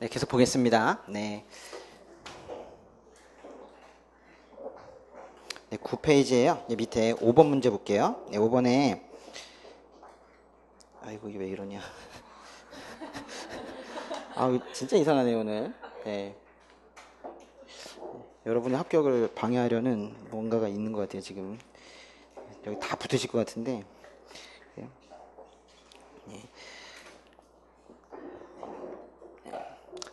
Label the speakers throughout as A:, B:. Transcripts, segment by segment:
A: 네, 계속 보겠습니다. 네. 네, 9페이지에요. 네, 밑에 5번 문제 볼게요. 네, 5번에 아이고 이게 왜 이러냐. 아, 진짜 이상하네요 오늘. 네. 여러분의 합격을 방해하려는 뭔가가 있는 것 같아요 지금. 여기 다 붙으실 것 같은데. 네. 네.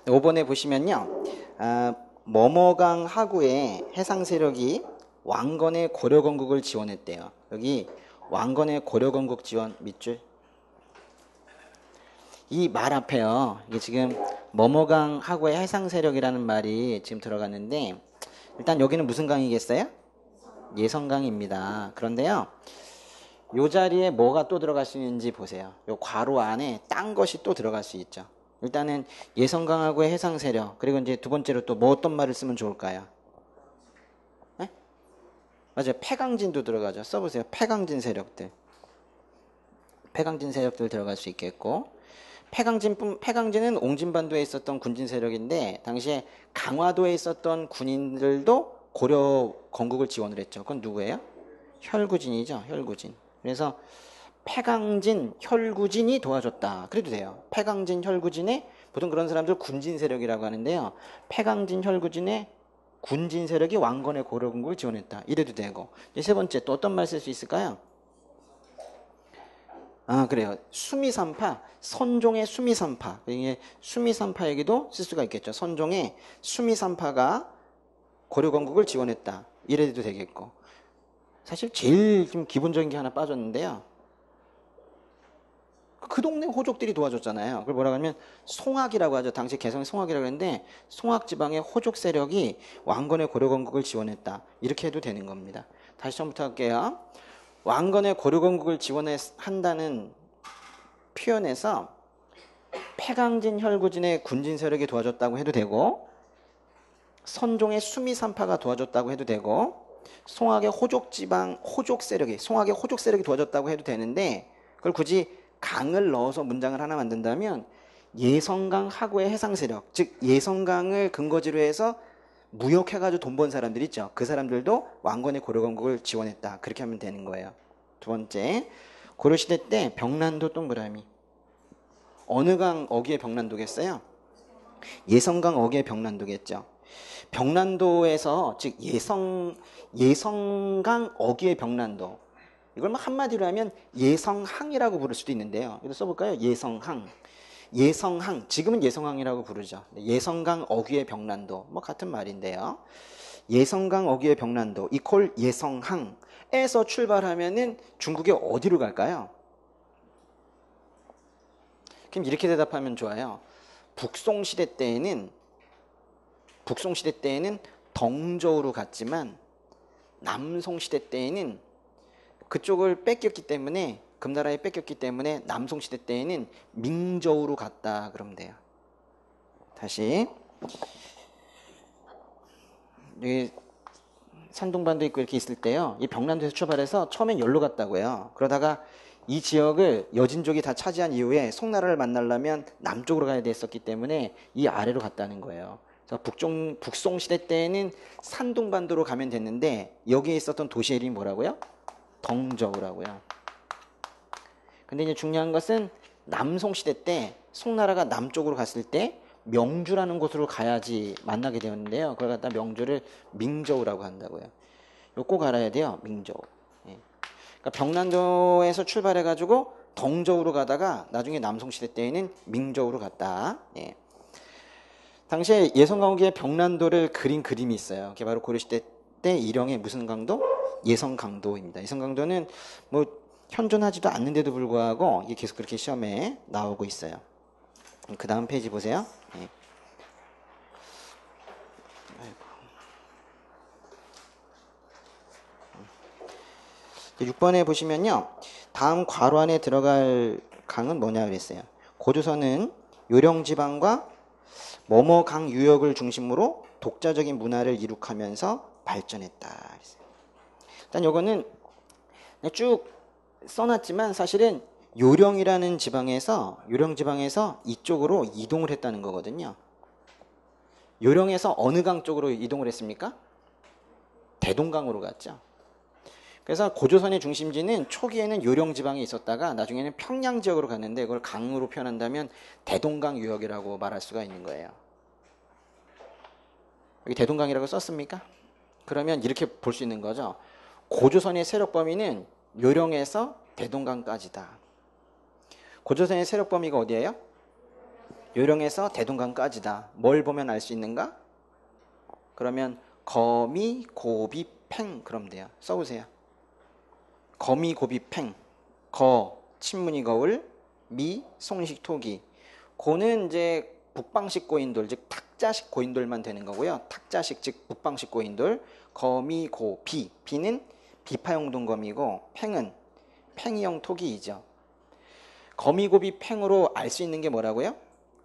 A: 5번에 보시면요. 머머강 하구의 해상 세력이 왕건의 고려건국을 지원했대요. 여기 왕건의 고려건국 지원 밑줄. 이 말 앞에요. 이게 지금 머머강 하구의 해상 세력이라는 말이 지금 들어갔는데 일단 여기는 무슨 강이겠어요? 예성강입니다. 그런데요. 요 자리에 뭐가 또 들어갈 수 있는지 보세요. 요 괄호 안에 딴 것이 또 들어갈 수 있죠. 일단은 예성강하고의 해상 세력, 그리고 이제 두 번째로 또 뭐 어떤 말을 쓰면 좋을까요? 네? 맞아요. 폐강진도 들어가죠. 써보세요. 폐강진 세력들 들어갈 수 있겠고, 폐강진은 옹진반도에 있었던 군진 세력인데 당시에 강화도에 있었던 군인들도 고려 건국을 지원을 했죠. 그건 누구예요? 혈구진이죠. 혈구진. 그래서 폐강진, 혈구진이 도와줬다. 그래도 돼요. 폐강진, 혈구진의 보통 그런 사람들 군진 세력이라고 하는데요. 폐강진, 혈구진의 군진 세력이 왕건의 고려 건국을 지원했다. 이래도 되고. 이제 세 번째 또 어떤 말 쓸 수 있을까요? 아, 그래요. 수미산파, 선종의 수미산파. 이게 수미산파 얘기도 쓸 수가 있겠죠. 선종의 수미산파가 고려 건국을 지원했다. 이래도 되겠고. 사실 제일 좀 기본적인 게 하나 빠졌는데요. 그 동네 호족들이 도와줬잖아요. 그걸 뭐라고 하면 송악이라고 하죠. 당시 개성이 송악이라고 했는데 송악 지방의 호족 세력이 왕건의 고려 건국을 지원했다. 이렇게 해도 되는 겁니다. 다시 처음부터 할게요. 왕건의 고려 건국을 지원한다는 표현에서 폐강진 혈구진의 군진 세력이 도와줬다고 해도 되고 선종의 수미산파가 도와줬다고 해도 되고 송악의 호족 세력이 도와줬다고 해도 되는데 그걸 굳이 강을 넣어서 문장을 하나 만든다면 예성강 하구의 해상 세력, 즉 예성강을 근거지로 해서 무역해가지고 돈 번 사람들 있죠. 그 사람들도 왕건의 고려건국을 지원했다. 그렇게 하면 되는 거예요. 두 번째, 고려시대 때 병난도 동그라미. 어느 강 어귀의 병난도겠어요? 예성강 어귀의 병난도겠죠. 병난도에서 즉 예성강 어귀의 병난도. 이걸 뭐 한마디로 하면 예성항이라고 부를 수도 있는데요. 이거 써볼까요? 예성항. 지금은 예성항이라고 부르죠. 예성강 어귀의 병난도. 뭐 같은 말인데요. 예성강 어귀의 병난도 이퀄 예성항에서 출발하면은 중국의 어디로 갈까요? 그럼 이렇게 대답하면 좋아요. 북송시대 때에는 덩저우로 갔지만 남송시대 때에는 그쪽을 뺏겼기 때문에 금나라에 뺏겼기 때문에 남송시대 때에는 민저우로 갔다 그러면 돼요. 다시 여기 산둥반도 있고 이렇게 있을 때요. 이 병난도에서 출발해서 처음엔 열로 갔다고요. 그러다가 이 지역을 여진족이 다 차지한 이후에 송나라를 만나려면 남쪽으로 가야 됐었기 때문에 이 아래로 갔다는 거예요. 그래서 북송시대 때에는 산둥반도로 가면 됐는데 여기에 있었던 도시의 이름이 뭐라고요? 덩저우라고요. 근데 이제 중요한 것은 남송시대 때 송나라가 남쪽으로 갔을 때 명주라는 곳으로 가야지 만나게 되었는데요. 그걸 갖다 명주를 민저우라고 한다고요. 이거 꼭 알아야 돼요. 민저우. 예. 그러니까 병난도에서 출발해가지고 덩저우로 가다가 나중에 남송시대 때에는 민저우로 갔다. 예. 당시에 예성강호기의 병난도를 그린 그림이 있어요. 그게 바로 고려시대 때 일영의 무슨 강도? 예성강도입니다. 예성강도는 뭐 현존하지도 않는데도 불구하고 이게 계속 그렇게 시험에 나오고 있어요. 그 다음 페이지 보세요. 네. 6번에 보시면요. 다음 괄호 안에 들어갈 강은 뭐냐 그랬어요. 고조선은 요령지방과 머머강 유역을 중심으로 독자적인 문화를 이룩하면서 발전했다. 일단 요거는 쭉 써놨지만 사실은 요령지방에서 이쪽으로 이동을 했다는 거거든요. 요령에서 어느 강 쪽으로 이동을 했습니까? 대동강으로 갔죠. 그래서 고조선의 중심지는 초기에는 요령 지방에 있었다가 나중에는 평양 지역으로 갔는데 그걸 강으로 표현한다면 대동강 유역이라고 말할 수가 있는 거예요. 여기 대동강이라고 썼습니까? 그러면 이렇게 볼 수 있는 거죠. 고조선의 세력 범위는 요령에서 대동강까지다. 고조선의 세력 범위가 어디예요? 요령에서 대동강까지다. 뭘 보면 알 수 있는가? 그러면 거미, 고비, 팽 그러면 돼요. 써보세요. 거미, 고비, 팽. 거, 친문이 거울, 미, 송식, 토기. 고는 이제 북방식 고인돌, 즉 탁자식 고인돌만 되는 거고요. 탁자식, 즉 북방식 고인돌. 거미, 고, 비. 비는 비파형 동거미고 팽은 팽이형 토기이죠. 거미, 고비, 팽으로 알 수 있는 게 뭐라고요?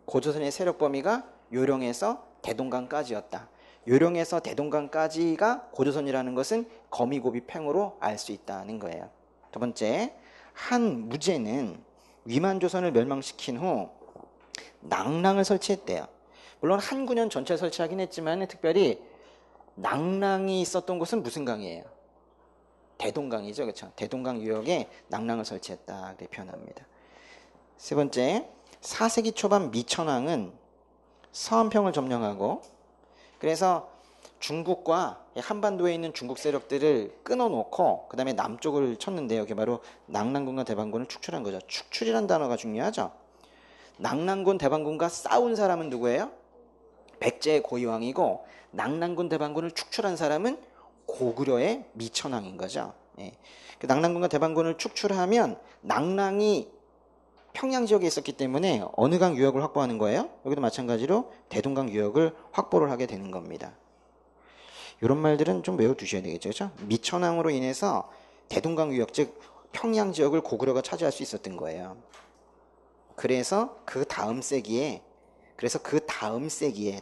A: 고조선의 세력 범위가 요령에서 대동강까지였다. 요령에서 대동강까지가 고조선이라는 것은 거미, 고비, 팽으로 알 수 있다는 거예요. 두 번째, 한 무제는 위만조선을 멸망시킨 후 낭랑을 설치했대요. 물론 한 군현 전체를 설치하긴 했지만 특별히 낭랑이 있었던 곳은 무슨 강이에요? 대동강이죠. 그렇죠? 대동강 유역에 낭랑을 설치했다. 그렇게 표현합니다. 세 번째, 4세기 초반 미천왕은 서안평을 점령하고 그래서 중국과 한반도에 있는 중국 세력들을 끊어놓고 그 다음에 남쪽을 쳤는데요. 이게 바로 낭랑군과 대방군을 축출한 거죠. 축출이란 단어가 중요하죠. 낭랑군 대방군과 싸운 사람은 누구예요? 백제의 고이왕이고 낭랑군 대방군을 축출한 사람은 고구려의 미천왕인 거죠. 예. 낭랑군과 대방군을 축출하면 낭랑이 평양 지역에 있었기 때문에 어느 강 유역을 확보하는 거예요? 여기도 마찬가지로 대동강 유역을 확보를 하게 되는 겁니다. 이런 말들은 좀 외워두셔야 되겠죠. 그렇죠? 미천왕으로 인해서 대동강 유역, 즉 평양 지역을 고구려가 차지할 수 있었던 거예요. 그래서 그 다음 세기에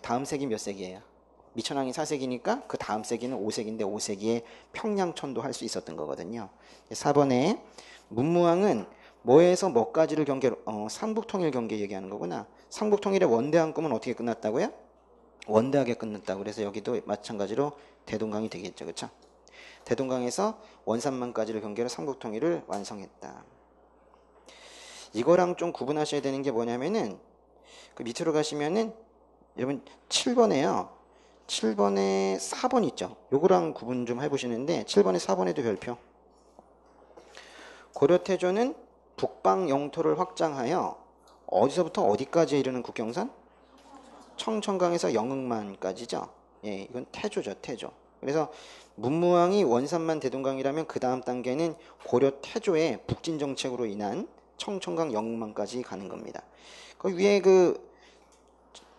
A: 다음 세기 몇 세기예요? 미천왕이 4세기니까 그 다음 세기는 5세기인데 5세기에 평양천도 할 수 있었던 거거든요. 4번에 문무왕은 뭐에서 뭐까지를 경계로 삼국통일 경계 얘기하는 거구나. 삼국통일의 원대한 꿈은 어떻게 끝났다고요? 원대하게 끝났다고. 그래서 여기도 마찬가지로 대동강이 되겠죠. 그렇죠? 대동강에서 원산만까지를 경계로 삼국통일을 완성했다. 이거랑 좀 구분하셔야 되는 게 뭐냐면은 그 밑으로 가시면은 여러분 7번에요. 7번에 4번 있죠. 요거랑 구분 좀 해보시는데 7번에 4번에도 별표. 고려태조는 북방 영토를 확장하여 어디서부터 어디까지 이르는 국경선? 청천강에서 영흥만까지죠. 예, 이건 태조죠, 태조. 그래서 문무왕이 원산만 대동강이라면 그 다음 단계는 고려 태조의 북진 정책으로 인한 청천강 영흥만까지 가는 겁니다. 그 위에 그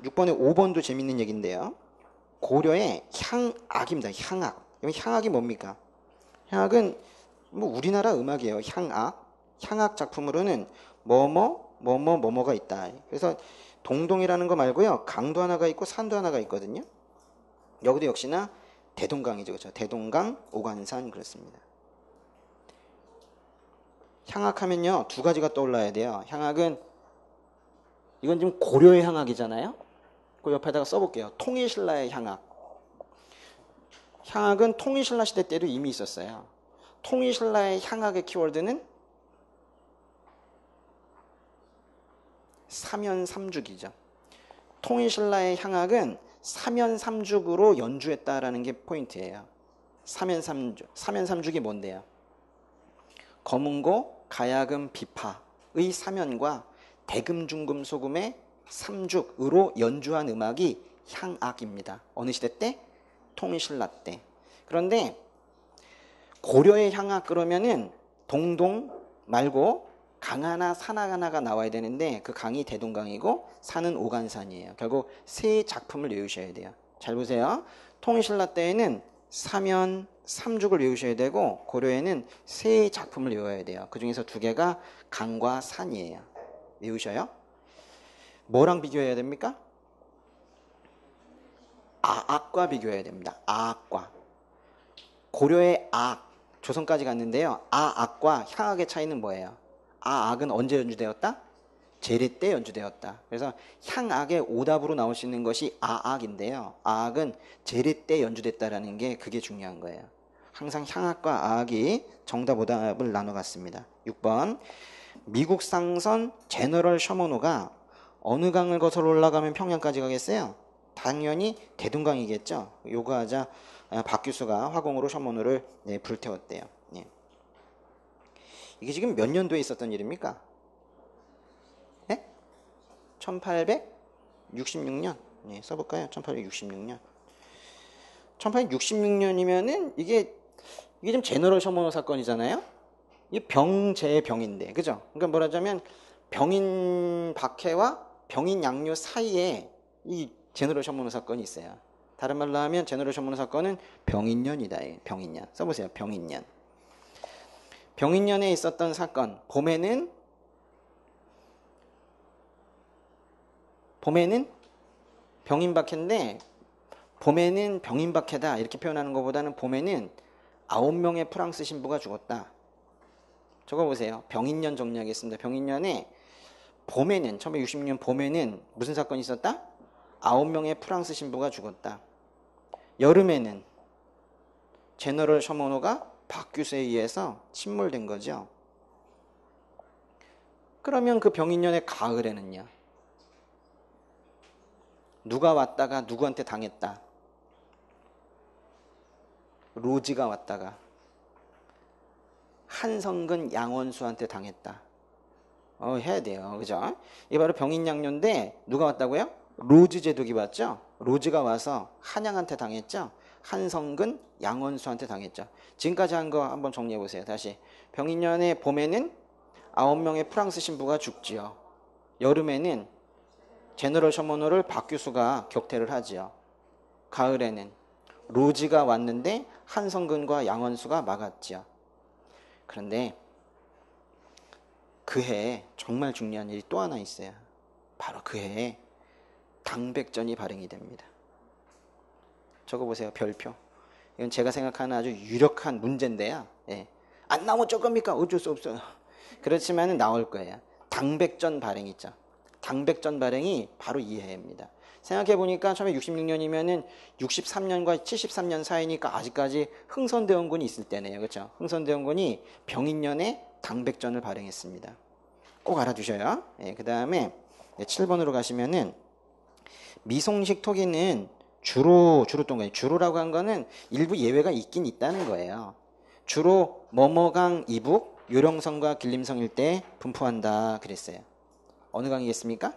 A: 6번에 5번도 재밌는 얘기인데요. 고려의 향악입니다. 향악. 향악이 뭡니까? 향악은 뭐 우리나라 음악이에요. 향악. 향악 작품으로는 뭐뭐가 있다. 그래서 동동이라는 거 말고요. 강도 하나가 있고 산도 하나가 있거든요. 여기도 역시나 대동강이죠. 그렇죠? 대동강, 오간산 그렇습니다. 향악하면요. 두 가지가 떠올라야 돼요. 향악은 이건 지금 고려의 향악이잖아요. 그 옆에다가 써볼게요. 통일신라의 향악. 향악은 통일신라 시대 때도 이미 있었어요. 통일신라의 향악의 키워드는 삼연삼죽이죠. 통일신라의 향악은 삼연삼죽으로 연주했다라는 게 포인트예요. 삼연삼죽이 뭔데요? 검은고, 가야금, 비파의 삼연과 대금, 중금, 소금의 삼죽으로 연주한 음악이 향악입니다. 어느 시대 때? 통일신라 때. 그런데 고려의 향악 그러면은 동동 말고 강 하나, 산 하나가 나와야 되는데 그 강이 대동강이고 산은 오간산이에요. 결국 세 작품을 외우셔야 돼요. 잘 보세요. 통일신라 때에는 삼연, 삼죽을 외우셔야 되고 고려에는 세 작품을 외워야 돼요. 그 중에서 두 개가 강과 산이에요. 외우셔요? 뭐랑 비교해야 됩니까? 아악과 비교해야 됩니다. 아악과. 고려의 아악, 조선까지 갔는데요. 아악과 향악의 차이는 뭐예요? 아악은 언제 연주되었다? 제례 때 연주되었다. 그래서 향악의 오답으로 나올 수 있는 것이 아악인데요. 아악은 제례 때 연주됐다라는 게 그게 중요한 거예요. 항상 향악과 아악이 정답 오답을 나눠갔습니다. 6번 미국 상선 제너럴 셔머노가 어느 강을 거슬러 올라가면 평양까지 가겠어요? 당연히 대둔강이겠죠. 요구하자 박규수가 화공으로 셔머노를 불태웠대요. 예. 이게 지금 몇 년도에 있었던 일입니까? 1866년. 네, 써볼까요? 1866년. 1866년이면은 이게 좀 제너럴 셔머노 사건이잖아요. 이게 병제병인데, 그죠? 그러니까 뭐라자면 병인 박해와 병인 양료 사이에 이 제너럴 셔머노 사건이 있어요. 다른 말로 하면 제너럴 셔머노 사건은 병인년이다. 병인년. 써보세요. 병인년. 병인년에 있었던 사건. 봄에는 병인박해인데 봄에는 병인박해다 이렇게 표현하는 것보다는 봄에는 9명의 프랑스 신부가 죽었다. 적어보세요. 병인년 정리하겠습니다. 병인년에 봄에는 1966년 봄에는 무슨 사건이 있었다? 9명의 프랑스 신부가 죽었다. 여름에는 제너럴 셔머노가 박규수에 의해서 침몰된 거죠. 그러면 그 병인년의 가을에는요. 누가 왔다가 누구한테 당했다. 로지가 왔다가 한성근 양원수한테 당했다. 해야 돼요. 그죠? 이게 바로 병인양요인데 누가 왔다고요? 로즈 제독이 왔죠? 로즈가 와서 한양한테 당했죠? 한성근 양원수한테 당했죠. 지금까지 한 거 한번 정리해 보세요. 다시. 병인년의 봄에는 9명의 프랑스 신부가 죽지요. 여름에는 제너럴 셔머노를 박규수가 격퇴를 하지요. 가을에는 로지가 왔는데 한성근과 양원수가 막았지요. 그런데 그 해에 정말 중요한 일이 또 하나 있어요. 바로 그 해에 당백전이 발행이 됩니다. 적어보세요. 별표. 이건 제가 생각하는 아주 유력한 문제인데요. 예. 안 나오면 어쩔 겁니까? 어쩔 수 없어요. 그렇지만 나올 거예요. 당백전 발행 있죠. 당백전 발행이 바로 이 해입니다. 생각해보니까 처음에 66년이면은 63년과 73년 사이니까 아직까지 흥선대원군이 있을 때네요. 그렇죠? 흥선대원군이 병인년에 당백전을 발행했습니다. 꼭 알아두셔요. 예, 그 다음에 7번으로 가시면은 미송식 토기는 주로 동거예요. 주로라고 한 거는 일부 예외가 있긴 있다는 거예요. 주로 머머강 이북, 요령성과 길림성 일대에 분포한다 그랬어요. 어느 강이겠습니까?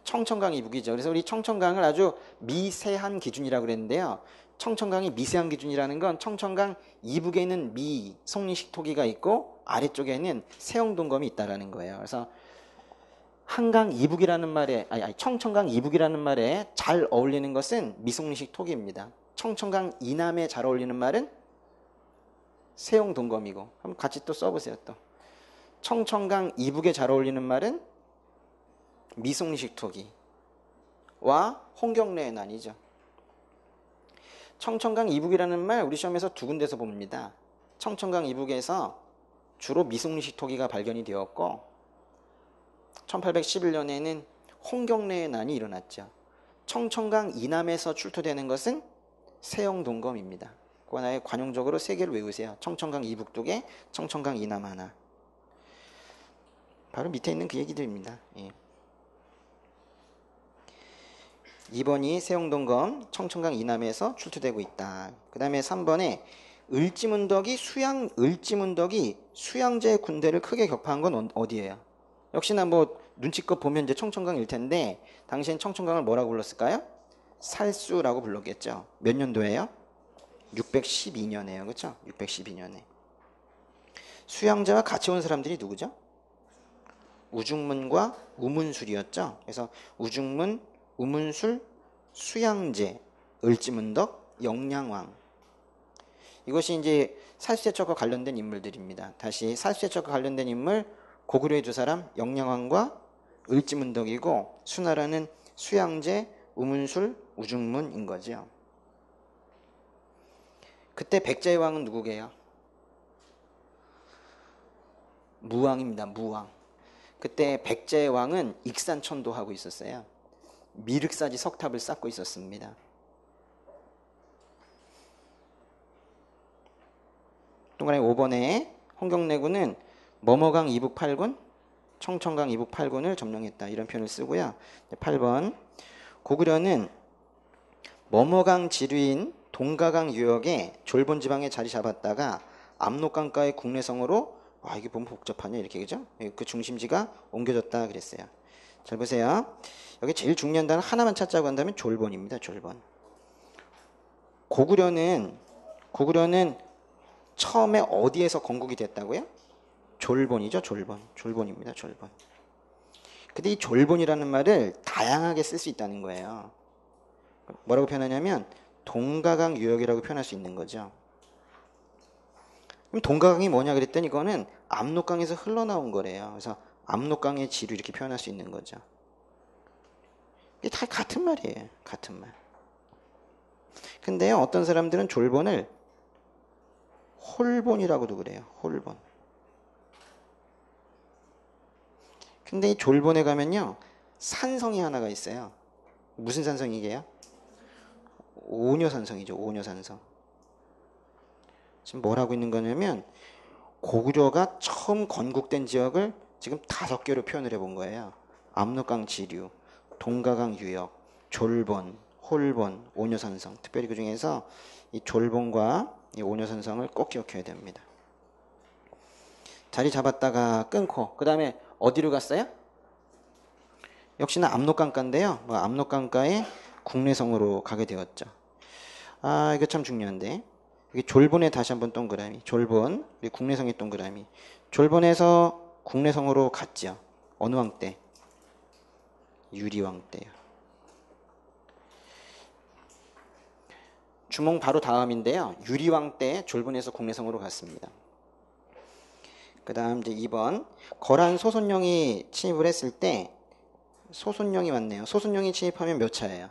A: 청천강 이북이죠. 그래서 우리 청천강을 아주 미세한 기준이라고 그랬는데요. 청천강이 미세한 기준이라는 건 청천강 이북에는 송리식 토기가 있고 아래쪽에는 세영동검이 있다라는 거예요. 그래서 한강 이북이라는 말에 청천강 이북이라는 말에 잘 어울리는 것은 미송리식 토기입니다. 청천강 이남에 잘 어울리는 말은 세영동검이고 한번 같이 또 써보세요. 또 청천강 이북에 잘 어울리는 말은 미송리식 토기와 홍경래의 난이죠. 청천강 이북이라는 말 우리 시험에서 두 군데서 봅니다. 청천강 이북에서 주로 미송리식 토기가 발견이 되었고 1811년에는 홍경래의 난이 일어났죠. 청천강 이남에서 출토되는 것은 세영동검입니다. 그 하나에 관용적으로 세 개를 외우세요. 청천강 이북 두 개, 청천강 이남 하나. 바로 밑에 있는 그 얘기들입니다. 예. 2번이 세영동검 청천강 이남에서 출토되고 있다. 그 다음에 3번에 을지문덕이 수양제 군대를 크게 격파한 건 어디예요? 역시나 뭐 눈치껏 보면 이제 청천강일 텐데 당시엔 청천강을 뭐라고 불렀을까요? 살수라고 불렀겠죠. 몇 년도예요? 612년에요. 그렇죠? 612년에. 수양제와 같이 온 사람들이 누구죠? 우중문과 우문술이었죠. 그래서 우중문, 우문술, 수양제, 을지문덕, 영량왕. 이것이 이제 살수제척과 관련된 인물들입니다. 다시 살수제척과 관련된 인물 고구려의 두 사람 영량왕과 을지문덕이고 수나라는 수양제, 우문술, 우중문인 거죠. 그때 백제의 왕은 누구게요? 무왕입니다. 무왕. 그때 백제 왕은 익산천도하고 있었어요. 미륵사지 석탑을 쌓고 있었습니다. 동그라미 5번에 홍경래군은 뭐뭐강 이북 8군, 청천강 이북 8군을 점령했다. 이런 표현을 쓰고요. 8번 고구려는 뭐뭐강 지류인 동가강 유역에 졸본지방에 자리 잡았다가 압록강가의 국내성으로 이게 보면 복잡하냐 이렇게 그죠? 그 중심지가 옮겨졌다 그랬어요. 잘 보세요. 여기 제일 중요한 단어 하나만 찾자고 한다면 졸본입니다. 졸본. 고구려는 처음에 어디에서 건국이 됐다고요? 졸본이죠. 졸본입니다. 졸본. 근데 이 졸본이라는 말을 다양하게 쓸 수 있다는 거예요. 뭐라고 표현하냐면 동가강 유역이라고 표현할 수 있는 거죠. 그럼 동가강이 뭐냐 그랬더니 이거는 압록강에서 흘러나온 거래요. 그래서 압록강의 지류 이렇게 표현할 수 있는 거죠. 이게 다 같은 말이에요. 같은 말. 근데요, 어떤 사람들은 졸본을 홀본이라고도 그래요. 홀본. 근데 이 졸본에 가면요, 산성이 하나가 있어요. 무슨 산성이게요? 오녀산성이죠. 오녀산성. 지금 뭘 하고 있는 거냐면 고구려가 처음 건국된 지역을 지금 5개로 표현을 해본 거예요. 압록강 지류, 동가강 유역, 졸본, 홀본, 오녀산성. 특별히 그 중에서 이 졸본과 이 오녀산성을 꼭 기억해야 됩니다. 자리 잡았다가 끊고 그 다음에 어디로 갔어요? 역시나 압록강가인데요. 압록강가의 국내성으로 가게 되었죠. 이거 참 중요한데 여기 졸본에 다시 한번 동그라미. 졸본, 그리고 국내성의 동그라미. 졸본에서 국내성으로 갔죠. 어느 왕 때? 유리왕 때요. 주몽 바로 다음인데요. 유리왕 때 졸본에서 국내성으로 갔습니다. 그 다음 이제 2번. 거란 소손령이 침입을 했을 때 소손령이 왔네요. 소손령이 침입하면 몇 차예요?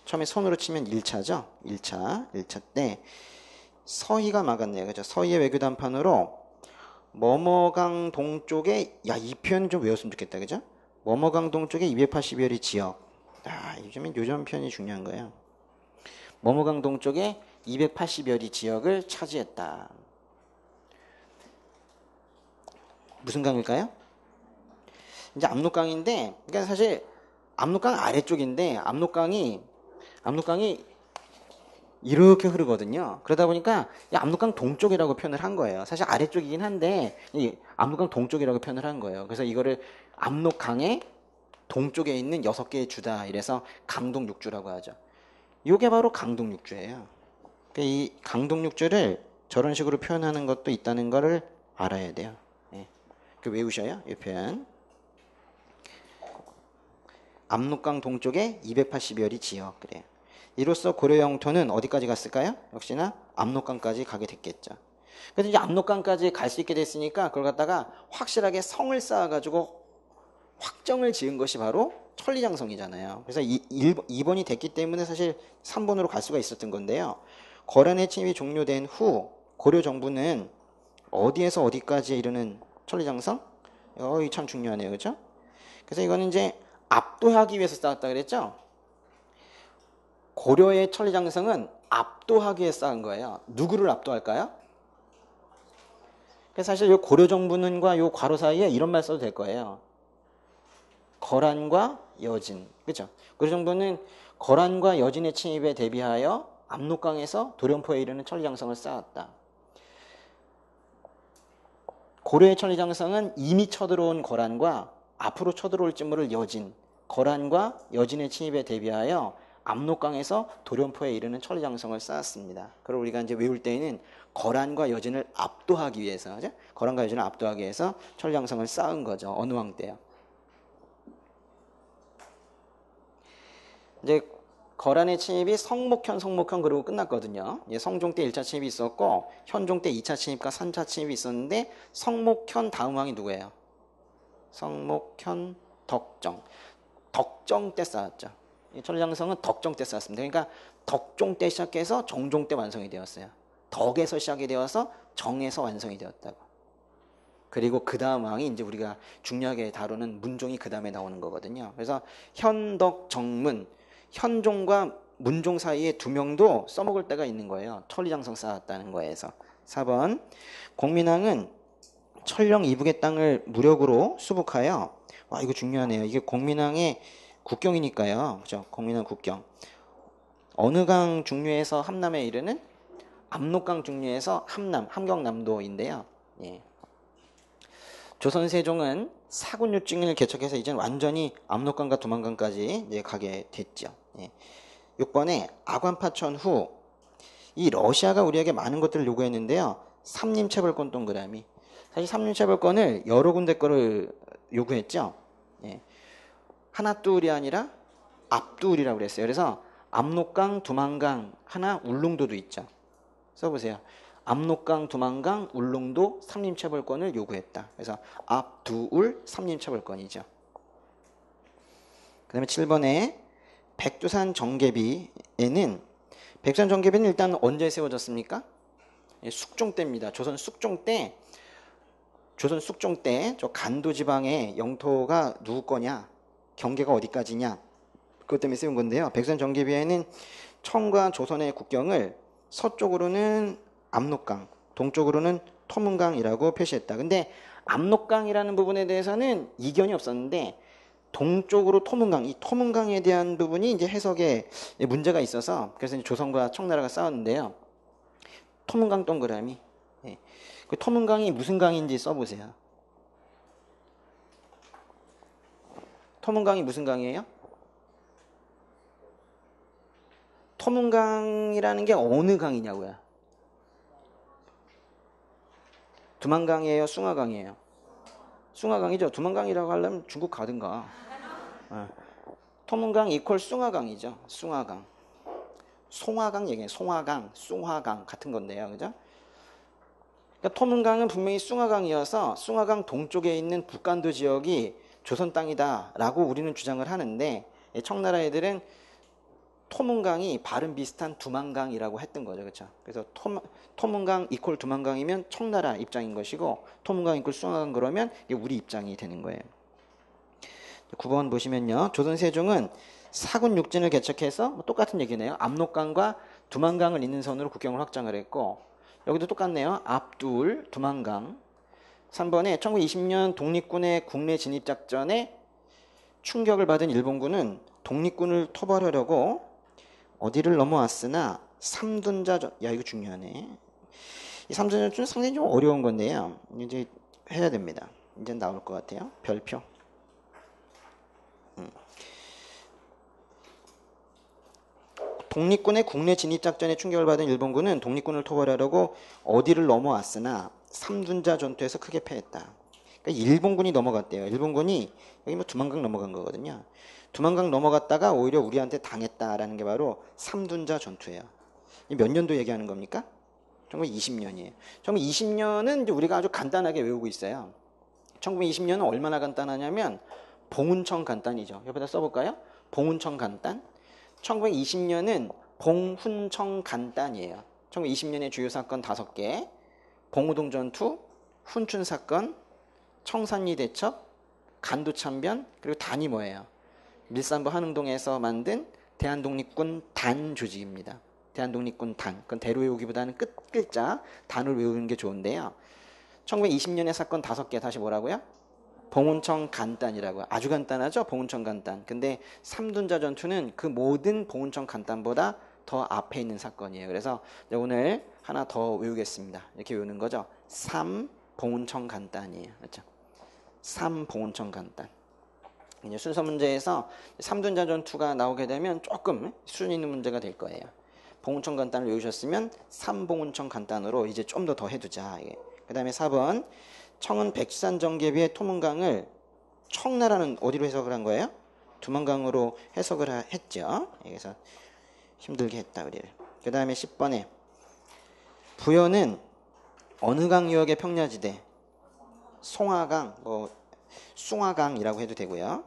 A: 처음에 손으로 치면 1차죠. 1차 때 서희가 막았네요. 그죠? 서희의 외교 단판으로 뭐뭐강 동쪽에 이 표현 좀 외웠으면 좋겠다. 그죠? 뭐뭐강 동쪽에 280여리 지역. 요즘 표현이 중요한 거예요. 뭐뭐강 동쪽에 280여리 지역을 차지했다. 무슨 강일까요? 이제 압록강인데, 그러니까 사실 압록강 아래쪽인데 압록강이 이렇게 흐르거든요. 그러다 보니까 이 압록강 동쪽이라고 표현을 한 거예요. 사실 아래쪽이긴 한데 이 압록강 동쪽이라고 표현을 한 거예요. 그래서 이거를 압록강의 동쪽에 있는 6개의 주다 이래서 강동육주라고 하죠. 이게 바로 강동육주예요. 그러니까 이 강동육주를 저런 식으로 표현하는 것도 있다는 거를 알아야 돼요. 그 외우셔요. 이 표현. 압록강 동쪽에 280여리 지역. 그래요. 이로써 고려 영토는 어디까지 갔을까요? 역시나 압록강까지 가게 됐겠죠. 그래서 이제 압록강까지 갈 수 있게 됐으니까 그걸 갖다가 확실하게 성을 쌓아가지고 확정을 지은 것이 바로 천리장성이잖아요. 그래서 2번이 됐기 때문에 사실 3번으로 갈 수가 있었던 건데요. 거란의 침입이 종료된 후 고려 정부는 어디에서 어디까지 이르는 천리장성? 이거 참 중요하네요. 그렇죠? 그래서 이거는 이제 압도하기 위해서 쌓았다 그랬죠? 고려의 천리장성은 압도하기 위해 쌓은 거예요. 누구를 압도할까요? 그래서 사실 이 고려 정부는과 이 괄호 사이에 이런 말 써도 될 거예요. 거란과 여진. 그렇죠? 고려 정부는 거란과 여진의 침입에 대비하여 압록강에서 도련포에 이르는 천리장성을 쌓았다. 고려의 천리장성은 이미 쳐들어온 거란과 앞으로 쳐들어올지 모를 여진, 거란과 여진의 침입에 대비하여 압록강에서 도련포에 이르는 천리장성을 쌓았습니다. 그리고 우리가 이제 외울 때에는 거란과 여진을 압도하기 위해서, 그죠? 거란과 여진을 압도하기 위해서 천리장성을 쌓은 거죠. 어느 왕 때요? 이제 거란의 침입이 성목현 그러고 끝났거든요. 성종 때 1차 침입이 있었고 현종 때 2차 침입과 3차 침입이 있었는데 성목현 다음 왕이 누구예요? 성목현 덕정 때 쌓았죠. 이 천리장성은 덕정 때 쌓았습니다. 그러니까 덕종 때 시작해서 정종 때 완성이 되었어요. 덕에서 시작이 되어서 정에서 완성이 되었다고. 그리고 그 다음 왕이 이제 우리가 중요하게 다루는 문종이 그 다음에 나오는 거거든요. 그래서 현덕, 정문, 현종과 문종 사이에 두 명도 써먹을 때가 있는 거예요. 천리장성 쌓았다는 거에서. 4번 공민왕은 천령 이북의 땅을 무력으로 수복하여, 와 이거 중요하네요. 이게 공민왕의 국경이니까요. 그죠? 공민왕 국경. 어느 강 중류에서 함남에 이르는 압록강 중류에서 함경남도인데요. 예. 조선 세종은 사군유증을 개척해서 이제 완전히 압록강과 두만강까지 이제 가게 됐죠. 예. 6번에 아관파천 후 이 러시아가 우리에게 많은 것들을 요구했는데요. 삼림체벌권 동그라미. 사실 삼림체벌권을 여러 군데 거를 요구했죠. 예. 하나둘이 아니라 앞둘이라고 그랬어요. 그래서 압록강, 두만강, 하나 울릉도도 있죠. 써보세요. 압록강, 두만강, 울릉도 삼림체벌권을 요구했다. 그래서 앞두울 삼림체벌권이죠. 그 다음에 7번에 백두산 정계비에는, 백두산 정계비는 일단 언제 세워졌습니까? 숙종 때입니다. 조선 숙종 때 저 간도 지방의 영토가 누구 거냐, 경계가 어디까지냐, 그것 때문에 세운 건데요. 백두산 정계비에는 청과 조선의 국경을 서쪽으로는 압록강, 동쪽으로는 토문강이라고 표시했다. 근데 압록강이라는 부분에 대해서는 이견이 없었는데 동쪽으로 토문강, 이 토문강에 대한 부분이 이제 해석에 문제가 있어서 그래서 이제 조선과 청나라가 싸웠는데요. 토문강 동그라미. 예. 그 토문강이 무슨 강인지 써보세요. 토문강이 무슨 강이에요? 토문강이라는 게 어느 강이냐고요? 두만강이에요? 숭화강이에요? 숭화강이죠. 두만강이라고 하려면 중국 가든가. 토문강 이퀄 숭화강이죠. 숭화강. 송화강 얘기해요. 송화강, 숭화강 같은 건데요. 그죠? 그러니까 토문강은 분명히 숭화강이어서 숭화강 동쪽에 있는 북간도 지역이 조선 땅이다라고 우리는 주장을 하는데, 청나라 애들은 토문강이 발음 비슷한 두만강이라고 했던 거죠. 그렇죠? 그래서 토문강 이퀄 두만강이면 청나라 입장인 것이고, 토문강 이퀄 숭화강 그러면 이게 우리 입장이 되는 거예요. 9번 보시면요. 조선 세종은 사군 육진을 개척해서 똑같은 얘기네요. 압록강과 두만강을 잇는 선으로 국경을 확장을 했고, 여기도 똑같네요. 앞둘, 두만강. 3번에 1920년 독립군의 국내 진입작전에 충격을 받은 일본군은 독립군을 토벌하려고 어디를 넘어왔으나 삼둔자전, 야 이거 중요하네. 이 삼둔자전은 상당히 좀 어려운 건데요. 이제 해야 됩니다. 이제 나올 것 같아요. 별표. 독립군의 국내 진입작전에 충격을 받은 일본군은 독립군을 토벌하려고 어디를 넘어왔으나 삼둔자 전투에서 크게 패했다. 그러니까 일본군이 넘어갔대요. 일본군이 여기 뭐 두만강 넘어간 거거든요. 두만강 넘어갔다가 오히려 우리한테 당했다라는 게 바로 삼둔자 전투예요. 몇 년도 얘기하는 겁니까? 1920년이에요. 1920년은 이제 우리가 아주 간단하게 외우고 있어요. 1920년은 얼마나 간단하냐면 봉훈청 간단이죠. 옆에다 써볼까요? 봉훈청 간단. 1920년은 봉훈청 간단이에요. 1920년의 주요 사건 5개. 봉우동 전투, 훈춘 사건, 청산리 대첩, 간도 참변, 그리고 단이 뭐예요? 밀산부 한흥동에서 만든 대한독립군 단 조직입니다. 대한독립군 단. 그건 대로 외우기보다는 끝 글자 단을 외우는 게 좋은데요. 1920년의 사건 5개 다시 뭐라고요? 봉훈청 간단이라고요. 아주 간단하죠? 봉훈청 간단. 근데 삼둔자 전투는 그 모든 봉훈청 간단보다 더 앞에 있는 사건이에요. 그래서 오늘 하나 더 외우겠습니다. 이렇게 외우는 거죠. 3 봉훈청 간단이에요. 그렇죠? 3 봉훈청 간단. 이제 순서 문제에서 삼둔자 전투가 나오게 되면 조금 수준 있는 문제가 될 거예요. 봉훈청 간단을 외우셨으면 3봉훈청 간단으로 이제 좀 더 해두자. 그 다음에 4번 청은 백두산 정계비의 토문강을 청나라는 어디로 해석을 한 거예요? 두만강으로 해석을 했죠. 그래서 힘들게 했다 우리를. 그 다음에 10번에 부여는 어느 강 유역의 평야지대? 송화강, 숭화강이라고 해도 되고요.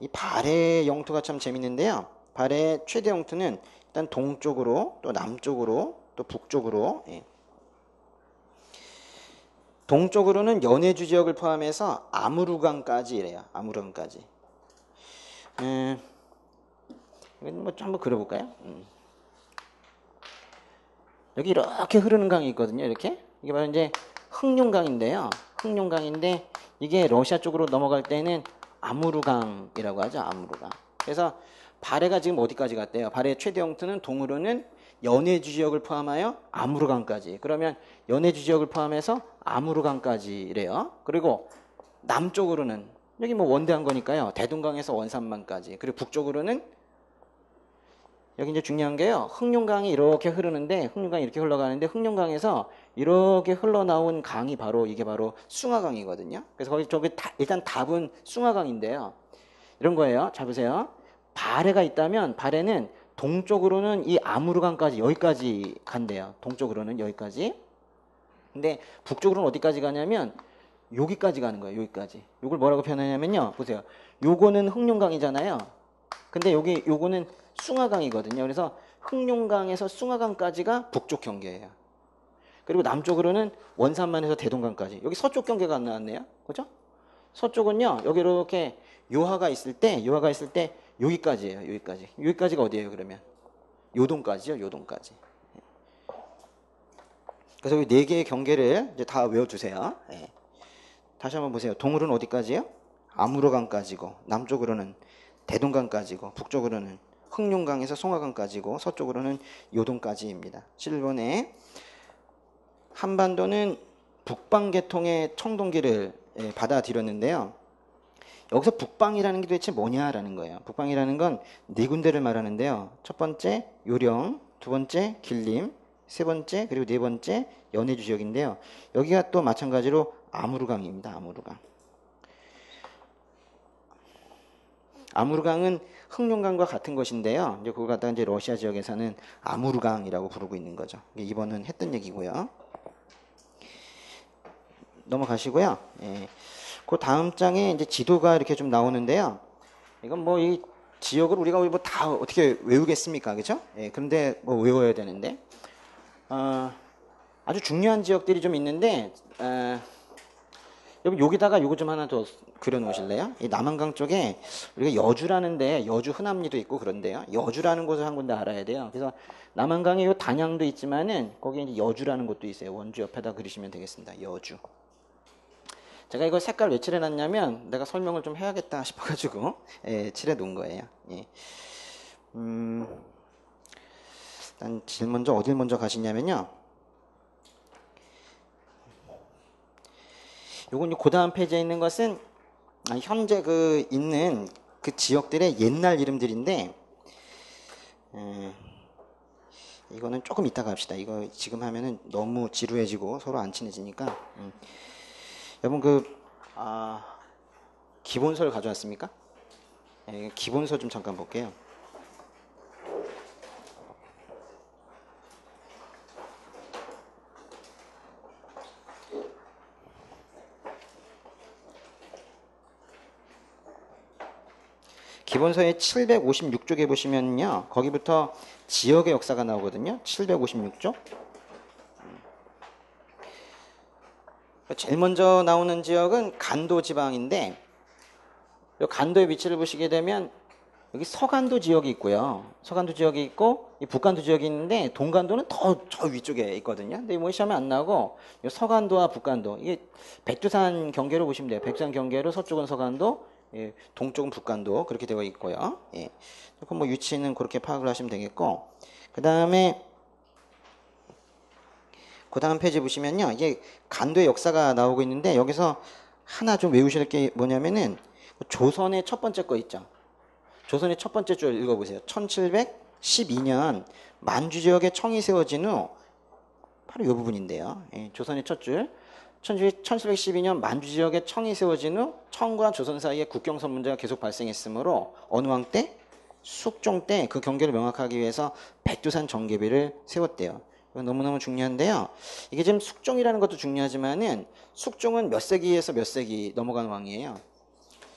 A: 이 발해 영토가 참 재밌는데요. 발해 최대 영토는 일단 동쪽으로 또 남쪽으로 또 북쪽으로 동쪽으로는 연해주 지역을 포함해서 아무르강까지 이래요. 아무르강까지. 이건 뭐 한번 그려볼까요? 여기 이렇게 흐르는 강이 있거든요. 이렇게. 이게 바로 이제 흑룡강인데요. 흑룡강인데 이게 러시아 쪽으로 넘어갈 때는 아무르강이라고 하죠. 아무르강. 그래서 발해가 지금 어디까지 갔대요? 발해 최대 영토는 동으로는 연해주 지역을 포함하여 아무르강까지. 그러면 연해주 지역을 포함해서 아무르강까지래요. 그리고 남쪽으로는 여기 뭐 원대한 거니까요. 대동강에서 원산만까지. 그리고 북쪽으로는 여기 이제 중요한 게요. 흑룡강이 이렇게 흐르는데 흑룡강이 이렇게 흘러가는데 흑룡강에서 이렇게 흘러나온 강이 바로 이게 바로 숭화강이거든요. 그래서 거기 저기 일단 답은 숭화강인데요. 이런 거예요. 잘 보세요. 발해가 있다면 발해는 동쪽으로는 이 아무르강까지 여기까지 간대요. 동쪽으로는 여기까지. 근데 북쪽으로는 어디까지 가냐면 여기까지 가는 거예요. 여기까지. 요걸 뭐라고 표현하냐면요. 보세요. 요거는 흑룡강이잖아요. 근데 요거는 숭화강이거든요. 그래서 흑룡강에서 숭화강까지가 북쪽 경계예요. 그리고 남쪽으로는 원산만에서 대동강까지. 여기 서쪽 경계가 안 나왔네요. 그죠? 서쪽은요. 여기 이렇게 요하가 있을 때 여기까지예요. 여기까지. 여기까지가 어디예요, 그러면? 요동까지요. 요동까지. 그래서 여기 네 개의 경계를 이제 다 외워주세요. 네. 다시 한번 보세요. 동으로는 어디까지요? 아무르강까지고, 남쪽으로는 대동강까지고, 북쪽으로는 흑룡강에서 송화강까지고, 서쪽으로는 요동까지입니다. 7번에 한반도는 북방계통의 청동기를 받아들였는데요. 여기서 북방이라는 게 도대체 뭐냐라는 거예요. 북방이라는 건 네 군데를 말하는데요. 첫 번째 요령, 두 번째 길림, 세 번째 그리고 네 번째 연해주 지역인데요. 여기가 또 마찬가지로 아무르강입니다. 아무르강. 아무르강은 흑룡강과 같은 것인데요. 이제 그걸 갖다가 이제 러시아 지역에서는 아무르강이라고 부르고 있는 거죠. 이번은 했던 얘기고요. 넘어가시고요. 예. 그 다음 장에 이제 지도가 이렇게 좀 나오는데요. 이건 뭐 이 지역을 우리가 뭐 다 어떻게 외우겠습니까? 그죠? 예. 그런데 뭐 외워야 되는데. 아주 중요한 지역들이 좀 있는데, 여기다가 요거 좀 하나 더 그려 놓으실래요? 이 남한강 쪽에 우리가 여주라는데, 여주 흔암리도 있고 그런데요. 여주라는 곳을 한 군데 알아야 돼요. 그래서 남한강에 요 단양도 있지만은 거기에 이제 여주라는 곳도 있어요. 원주 옆에다 그리시면 되겠습니다. 여주. 제가 이거 색깔 왜 칠해놨냐면 내가 설명을 좀 해야겠다 싶어가지고 칠해 놓은 거예요. 예. 일단 제일 먼저 어딜 먼저 가시냐면요. 요건 그 다음 페이지에 있는 것은 현재 있는 그 지역들의 옛날 이름들인데 이거는 조금 이따가 합시다. 이거 지금 하면은 너무 지루해지고 서로 안 친해지니까. 여러분 기본서를 가져왔습니까? 기본서 좀 잠깐 볼게요. 기본서의 756쪽에 보시면요. 거기부터 지역의 역사가 나오거든요. 756쪽. 제일 먼저 나오는 지역은 간도 지방인데 이 간도의 위치를 보시게 되면 여기 서간도 지역이 있고요. 서간도 지역이 있고 이 북간도 지역이 있는데 동간도는 더 저 위쪽에 있거든요. 근데 뭐 시험에 안 나오고 이 서간도와 북간도 이게 백두산 경계로 보시면 돼요. 백두산 경계로 서쪽은 서간도, 동쪽은 북간도 그렇게 되어 있고요. 예. 그럼 뭐 위치는 그렇게 파악을 하시면 되겠고 그 다음에 그 다음 페이지 보시면요. 이게 간도의 역사가 나오고 있는데 여기서 하나 좀 외우실 게 뭐냐면은 조선의 첫 번째 거 있죠. 조선의 첫 번째 줄 읽어보세요. 1712년 만주 지역에 청이 세워진 후 바로 이 부분인데요. 조선의 첫 줄. 1712년 만주 지역에 청이 세워진 후 청과 조선 사이에 국경선 문제가 계속 발생했으므로 어느 왕 때? 숙종 때 그 경계를 명확하기 위해서 백두산 정계비를 세웠대요. 이건 너무너무 중요한데요. 이게 지금 숙종이라는 것도 중요하지만은 숙종은 몇 세기에서 몇 세기 넘어가는 왕이에요.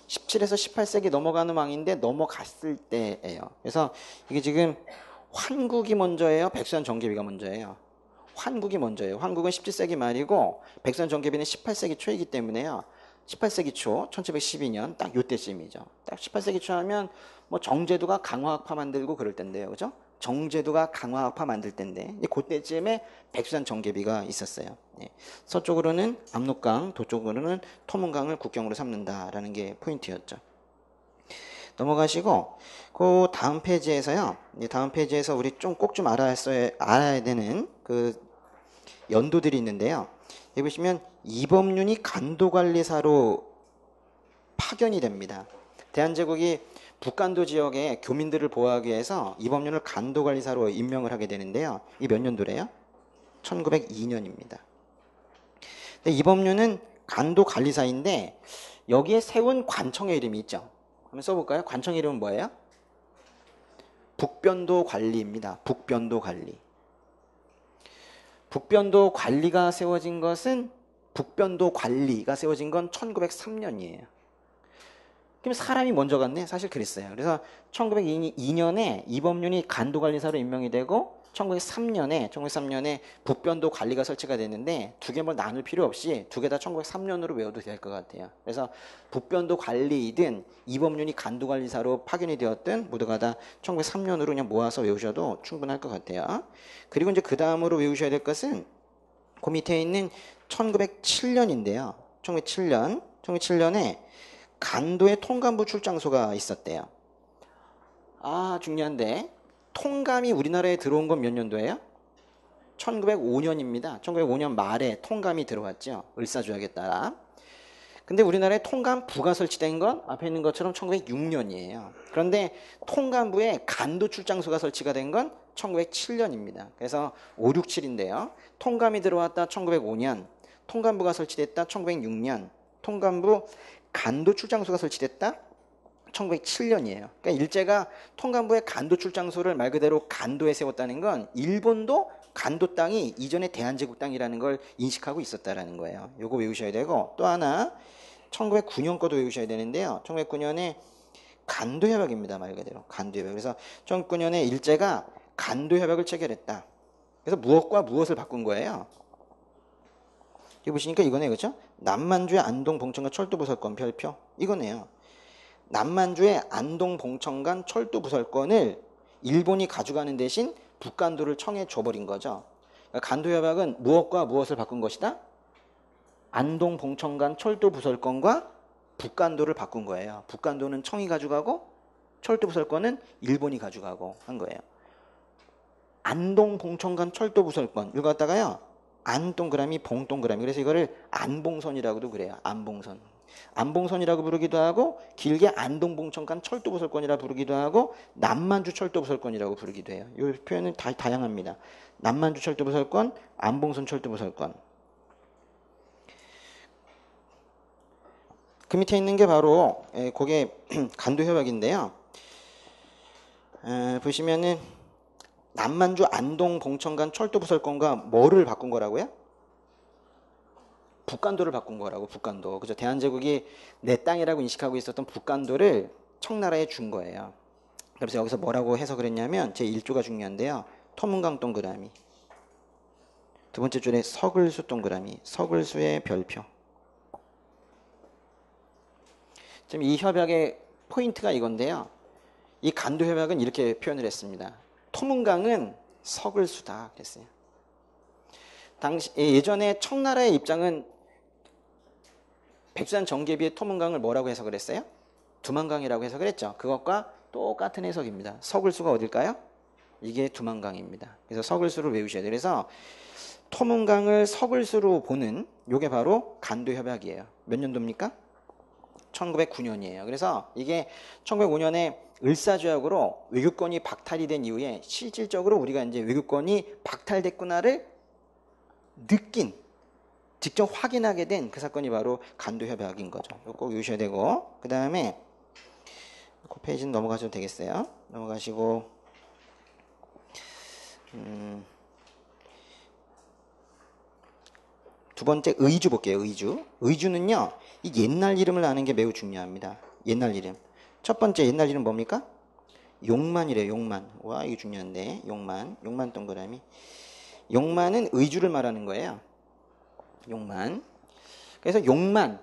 A: 17에서 18세기 넘어가는 왕인데 넘어갔을 때예요. 그래서 이게 지금 환국이 먼저예요? 백두산 정계비가 먼저예요? 환국이 먼저예요. 환국은 17세기 말이고 백두산 정개비는 18세기 초이기 때문에요. 18세기 초, 1712년 딱 요때쯤이죠. 딱 18세기 초 하면 뭐 정제도가 강화학파 만들고 그럴 때인데요. 그죠? 정제도가 강화학파 만들 때인데 그때쯤에 백두산 정개비가 있었어요. 예. 서쪽으로는 압록강, 동쪽으로는 토문강을 국경으로 삼는다라는 게 포인트였죠. 넘어가시고 그 다음 페이지에서요. 다음 페이지에서 우리 좀 꼭 좀 알아야 되는 그 연도들이 있는데요. 여기 보시면 이범륜이 간도관리사로 파견이 됩니다. 대한제국이 북간도 지역의 교민들을 보호하기 위해서 이범륜을 간도관리사로 임명을 하게 되는데요. 이 몇 년도래요? 1902년입니다. 이범륜은 간도관리사인데 여기에 세운 관청의 이름이 있죠. 한번 써볼까요? 관청 이름은 뭐예요? 북변도 관리입니다. 북변도 관리. 북변도 관리가 세워진 것은 북변도 관리가 세워진 건 1903년이에요. 그럼 사람이 먼저 갔네? 사실 그랬어요. 그래서 1902년에 이범륜이 간도관리사로 임명이 되고 1903년에 북변도 관리가 설치가 됐는데 두 개 뭐 나눌 필요 없이 두 개 다 1903년으로 외워도 될 것 같아요. 그래서 북변도 관리이든 이범륜이 간도관리사로 파견이 되었든 모두가 다 1903년으로 그냥 모아서 외우셔도 충분할 것 같아요. 그리고 이제 그 다음으로 외우셔야 될 것은 그 밑에 있는 1907년인데요. 1907년에 간도의 통감부 출장소가 있었대요. 아, 중요한데 통감이 우리나라에 들어온 건 몇 년도예요? 1905년입니다. 1905년 말에 통감이 들어왔죠. 을사조약에 따라. 근데 우리나라에 통감부가 설치된 건 앞에 있는 것처럼 1906년이에요. 그런데 통감부에 간도 출장소가 설치가 된 건 1907년입니다. 그래서 5, 6, 7인데요. 통감이 들어왔다 1905년, 통감부가 설치됐다 1906년, 통감부 간도 출장소가 설치됐다 1907년이에요. 그러니까 일제가 통감부의 간도 출장소를 말 그대로 간도에 세웠다는 건 일본도 간도 땅이 이전에 대한제국 땅이라는 걸 인식하고 있었다라는 거예요. 요거 외우셔야 되고 또 하나 1909년 거도 외우셔야 되는데요. 1909년에 간도협약입니다. 말 그대로 간도협약. 그래서 1909년에 일제가 간도협약을 체결했다. 그래서 무엇과 무엇을 바꾼 거예요? 여기 보시니까 이거네요. 그렇죠? 남만주의 안동 봉천간 철도 부설권 별표 이거네요. 남만주의 안동 봉천간 철도 부설권을 일본이 가져가는 대신 북간도를 청해 줘버린 거죠. 그러니까 간도협약은 무엇과 무엇을 바꾼 것이다? 안동 봉천간 철도 부설권과 북간도를 바꾼 거예요. 북간도는 청이 가져가고 철도 부설권은 일본이 가져가고 한 거예요. 안동 봉천간 철도 부설권 이거 갖다가요. 안 동그라미 봉 동그라미 그래서 이거를 안봉선이라고도 그래요. 안봉선. 안봉선이라고 부르기도 하고 길게 안동 봉천간 철도 부설권이라 부르기도 하고 남만주 철도 부설권이라고 부르기도 해요. 이 표현은 다양합니다. 남만주 철도 부설권, 안봉선 철도 부설권. 그 밑에 있는 게 바로 그게 간도협약인데요. 보시면은 남만주 안동 봉천간 철도 부설권과 뭐를 바꾼 거라고요? 북간도를 바꾼 거라고. 북간도. 그죠? 대한제국이 내 땅이라고 인식하고 있었던 북간도를 청나라에 준 거예요. 그래서 여기서 뭐라고 해석을 했냐면 제 1조가 중요한데요. 토문강 동그라미. 두 번째 줄에 서글수 동그라미. 서글수의 별표. 지금 이 협약의 포인트가 이건데요. 이 간도협약은 이렇게 표현을 했습니다. 토문강은 서글수다 그랬어요. 예전에 청나라의 입장은 백두산 정개비의 토문강을 뭐라고 해석을 했어요? 두만강이라고 해석을 했죠. 그것과 똑같은 해석입니다. 서글수가 어딜까요? 이게 두만강입니다. 그래서 서글수를 외우셔야 돼요. 그래서 토문강을 서글수로 보는 요게 바로 간도협약이에요. 몇 년도입니까? 1909년이에요. 그래서 이게 1905년에 을사조약으로 외교권이 박탈이 된 이후에 실질적으로 우리가 이제 외교권이 박탈됐구나를 느낀, 직접 확인하게 된 그 사건이 바로 간도협약인 거죠. 이거 꼭 외우셔야 되고 그 다음에 그 페이지는 넘어가셔도 되겠어요. 넘어가시고 두 번째 의주 볼게요. 의주는요. 이 옛날 이름을 아는 게 매우 중요합니다. 옛날 이름. 첫 번째 옛날 이름 뭡니까? 용만이래요. 용만. 와 이게 중요한데. 용만 동그라미. 용만은 의주를 말하는 거예요. 용만. 그래서 용만,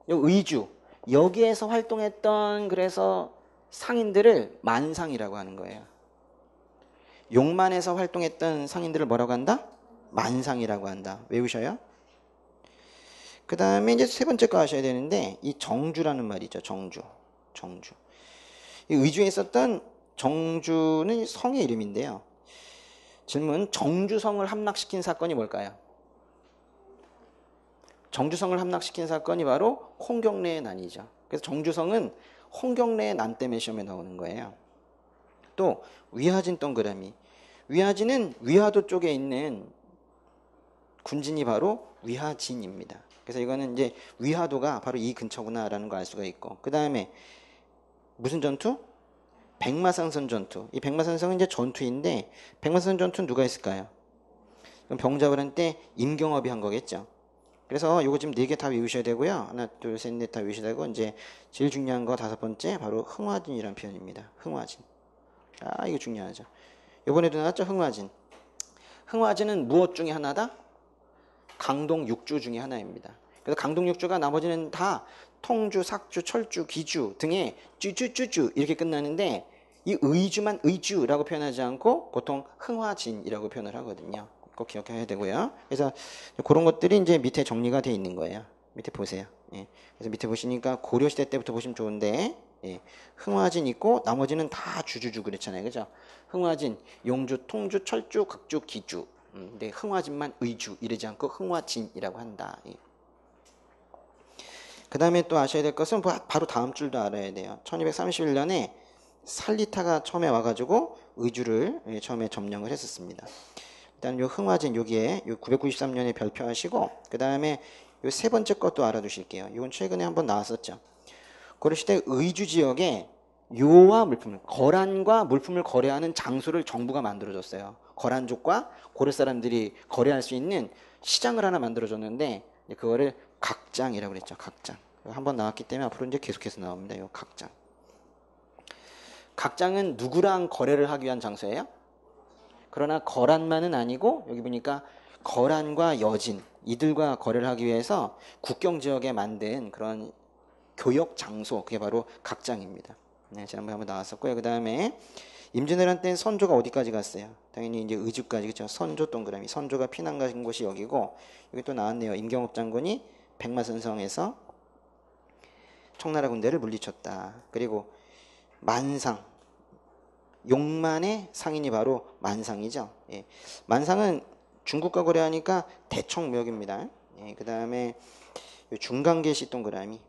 A: 의주, 여기에서 활동했던 그래서 상인들을 만상이라고 하는 거예요. 용만에서 활동했던 상인들을 뭐라고 한다? 만상이라고 한다. 외우셔요. 그 다음에 이제 세 번째 거 하셔야 되는데, 이 정주라는 말이죠. 정주. 이 의주에 있었던 정주는 성의 이름인데요. 질문, 정주성을 함락시킨 사건이 뭘까요? 정주성을 함락시킨 사건이 바로 홍경래의 난이죠. 그래서 정주성은 홍경래의 난 때문에 시험에 나오는 거예요. 또 위하진 동그라미. 위하진은 위화도 쪽에 있는 군진이 바로 위하진입니다. 그래서 이거는 이제 위화도가 바로 이 근처구나라는 거 알 수가 있고, 그 다음에 무슨 전투? 백마산선 전투. 이 백마산선은 이제 전투인데, 백마산선 전투는 누가 했을까요? 그럼 병잡을 할 때 임경업이 한 거겠죠. 그래서 요거 지금 4개 다 외우셔야 되고요. 하나, 둘, 셋, 넷 다 외우셔야 되고, 이제 제일 중요한 거 5번째 바로 흥화진이라는 표현입니다. 흥화진. 아, 이거 중요하죠. 요번에도 나왔죠? 흥화진. 흥화진은 무엇 중에 하나다? 강동 6주 중에 하나입니다. 그래서 강동 6주가 나머지는 다 통주, 삭주, 철주, 기주 등의 쭈쭈쭈쭈 이렇게 끝나는데, 이 의주만 의주라고 표현하지 않고 보통 흥화진이라고 표현을 하거든요. 꼭 기억해야 되고요. 그래서 그런 것들이 이제 밑에 정리가 되어 있는 거예요. 밑에 보세요. 예. 그래서 밑에 보시니까 고려시대 때부터 보시면 좋은데, 예. 흥화진 있고 나머지는 다 주주주 그랬잖아요. 그죠? 흥화진, 용주, 통주, 철주, 극주, 기주. 근데 흥화진만 의주 이러지 않고 흥화진이라고 한다. 예. 그 다음에 또 아셔야 될 것은 바로 다음 줄도 알아야 돼요. 1231년에 살리타가 처음에 와가지고 의주를 처음에 점령을 했었습니다. 일단 요 흥화진 여기에 요 993년에 별표하시고, 그 다음에 요 세 번째 것도 알아두실게요. 이건 최근에 한번 나왔었죠. 고려시대 의주 지역에 요와 물품을, 거란과 물품을 거래하는 장소를 정부가 만들어줬어요. 거란족과 고려 사람들이 거래할 수 있는 시장을 하나 만들어줬는데, 그거를 각장이라고 그랬죠. 각장. 한번 나왔기 때문에 앞으로 이제 계속해서 나옵니다. 요 각장. 각장은 누구랑 거래를 하기 위한 장소예요? 그러나 거란만은 아니고, 여기 보니까 거란과 여진, 이들과 거래를 하기 위해서 국경 지역에 만든 그런 교역 장소, 그게 바로 각장입니다. 네, 지난번에 한번 나왔었고요. 그 다음에 임진왜란 때는 선조가 어디까지 갔어요? 당연히 이제 의주까지, 그렇죠? 선조 동그라미. 선조가 피난 가신 곳이 여기고, 여기 또 나왔네요. 임경업 장군이 백마선성에서 청나라 군대를 물리쳤다. 그리고 만상, 용만의 상인이 바로 만상이죠. 예. 만상은 중국과 거래하니까 대청무역입니다. 예. 그 다음에 중간계시 동그라미.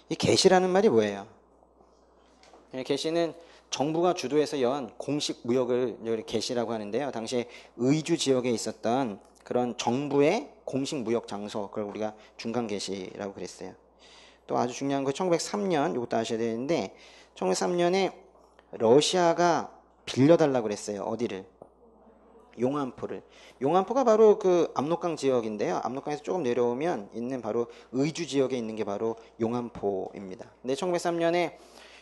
A: 이 계시라는 말이 뭐예요? 계시는 정부가 주도해서 연 공식 무역을 계시라고 하는데요. 당시에 의주 지역에 있었던 그런 정부의 공식 무역 장소, 그걸 우리가 중간계시라고 그랬어요. 또 아주 중요한 거 1903년, 이것도 아셔야 되는데, 1903년에 러시아가 빌려달라고 그랬어요. 어디를? 용안포를. 용안포가 바로 그 압록강 지역인데요. 압록강에서 조금 내려오면 있는 바로 의주 지역에 있는 게 바로 용안포입니다. 근데 1903년에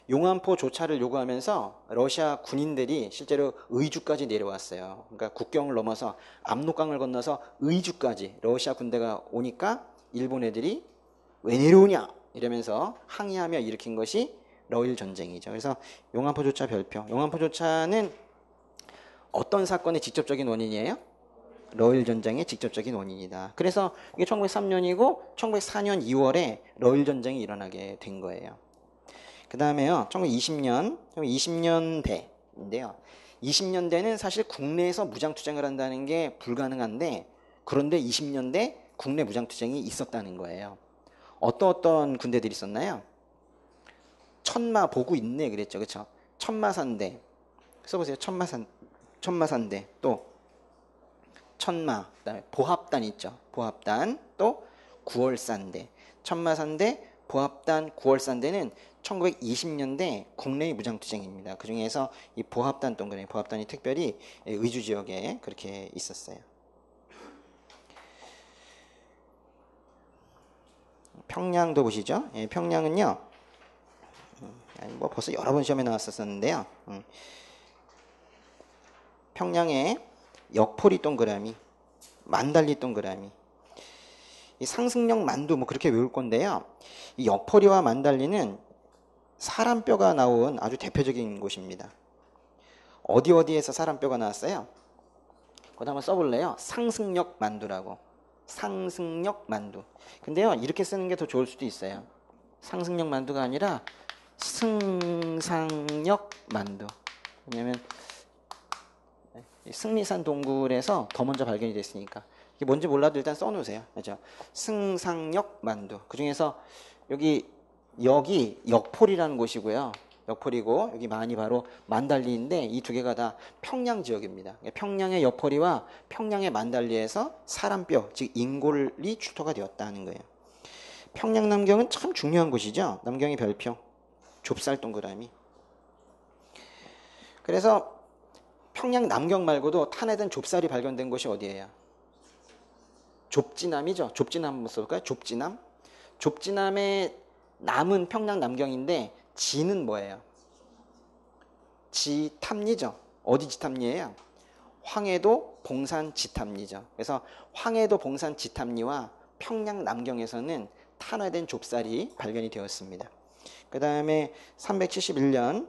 A: 용안포 조차를 요구하면서 러시아 군인들이 실제로 의주까지 내려왔어요. 그러니까 국경을 넘어서 압록강을 건너서 의주까지 러시아 군대가 오니까 일본 애들이 왜 내려오냐 이러면서 항의하며 일으킨 것이 러일 전쟁이죠. 그래서 용안포 조차 별표. 용안포 조차는 어떤 사건의 직접적인 원인이에요? 러일 전쟁의 직접적인 원인이다. 그래서 이게 1903년이고 1904년 2월에 러일 전쟁이 일어나게 된 거예요. 그 다음에요, 1920년대인데요. 20년대는 사실 국내에서 무장투쟁을 한다는 게 불가능한데, 그런데 20년대 국내 무장투쟁이 있었다는 거예요. 어떤 군대들이 있었나요? 천마, 보고 있네 그랬죠. 그렇죠? 천마산대. 써보세요. 천마산대. 또 천마, 그다음에 보합단 있죠. 보합단. 또 구월산대. 천마산대, 보합단, 구월산대는 1920년대 국내의 무장투쟁입니다. 그 중에서 이 보합단 동그라미, 보합단이 특별히 의주 지역에 그렇게 있었어요. 평양도 보시죠. 예, 평양은요, 뭐 벌써 여러 번 시험에 나왔었는데요. 평양에 역포리 동그라미, 만달리 동그라미. 이 상승역 만두 뭐 그렇게 외울 건데요. 이 역포리와 만달리는 사람 뼈가 나온 아주 대표적인 곳입니다. 어디에서 사람 뼈가 나왔어요? 그거 한번 써볼래요? 상승역 만두라고. 상승역 만두. 근데요, 이렇게 쓰는 게 더 좋을 수도 있어요. 상승역 만두가 아니라 승상역 만두. 왜냐면 승리산 동굴에서 더 먼저 발견이 됐으니까. 이게 뭔지 몰라도 일단 써놓으세요. 그죠? 승상역 만두. 그 중에서 여기 역폴이라는 곳이고요. 역폴이고 여기 많이 바로 만달리인데 이 두 개가 다 평양 지역입니다. 평양의 역폴이와 평양의 만달리에서 사람뼈, 즉 인골이 출토가 되었다는 거예요. 평양 남경은 참 중요한 곳이죠. 남경의 별표 좁쌀 동그라미. 그래서 평양 남경 말고도 탄해된 좁쌀이 발견된 곳이 어디예요? 좁지남이죠. 좁지남 한번 써볼까요? 좁지남. 좁지남의 남은 평양 남경인데 지는 뭐예요? 지탐리죠. 어디 지탐리예요? 황해도 봉산 지탐리죠. 그래서 황해도 봉산 지탐리와 평양 남경에서는 탄화된 좁쌀이 발견이 되었습니다. 그 다음에 371년